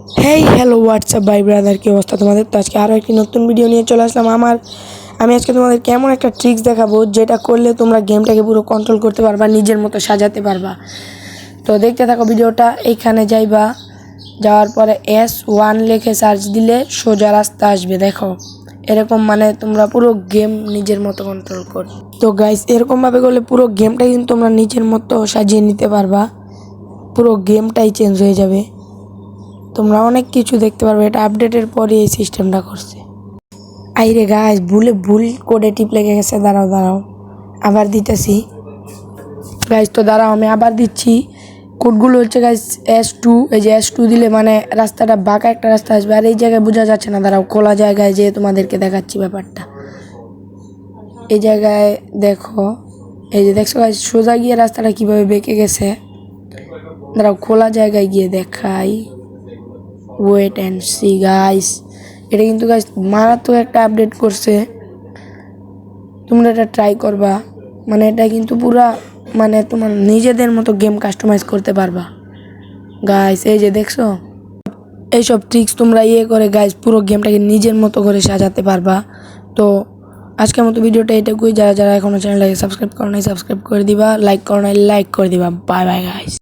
Hey hello WhatsApp ভাই brother, কি অবস্থা তোমাদের? তো আজকে আরও একটি নতুন ভিডিও নিয়ে চলে আসলাম। আমি আজকে তোমাদের কেমন একটা ট্রিক্স দেখাবো, যেটা করলে তোমরা গেমটাকে পুরো কন্ট্রোল করতে পারবা, নিজের মতো সাজাতে পারবা। তো দেখতে থাকো ভিডিওটা। এইখানে যাইবা, যাওয়ার পরে S1 লিখে সার্চ দিলে সোজা রাস্তা আসবে। দেখো এরকম, মানে তোমরা পুরো গেম নিজের মতো কন্ট্রোল কর। তো গাইস, এরকমভাবে করলে পুরো গেমটা কিন্তু তোমরা নিজের মতো সাজিয়ে নিতে পারবা, পুরো গেমটাই চেঞ্জ হয়ে যাবে। তোমরা অনেক কিছু দেখতে পারবে। এটা আপডেটের পরে এই সিস্টেমটা করছে। আইরে গাইস, ভুল কোডে টিপ লেগে গেছে। দাঁড়াও আবার দিতেছি গাইস। তো দাঁড়াও, আমি আবার দিচ্ছি। কোডগুলো হচ্ছে গাইস S2। এই যে S2 দিলে মানে রাস্তাটা বাঁকা একটা রাস্তা আসবে, আর এই জায়গায় বোঝা যাচ্ছে না। দাঁড়াও, খোলা জায়গায় যে তোমাদেরকে দেখাচ্ছি ব্যাপারটা। এই জায়গায় দেখো, এই যে দেখছো গাইস, সোজা গিয়ে রাস্তাটা কিভাবে বেঁকে গেছে। দাঁড়াও, খোলা জায়গায় গিয়ে দেখাই। ওয়েট অ্যান্ড সি গাইস, এটা কিন্তু গাইস মারাত্মক একটা আপডেট করছে। তোমরা এটা ট্রাই করবা, মানে এটা কিন্তু পুরা মানে তোমার নিজেদের মতো গেম কাস্টমাইজ করতে পারবা গাইস। এই যে দেখছো, এইসব ট্রিক্স তোমরা করে গাইস পুরো গেমটাকে নিজের মতো করে সাজাতে পারবা। তো আজকের মতো ভিডিওটা এটুকুই। যারা এখনো চ্যানেলটাকে সাবস্ক্রাইব করো নাই, সাবস্ক্রাইব করে দিবা। লাইক করো নাই, লাইক করে দিবা। Bye bye guys.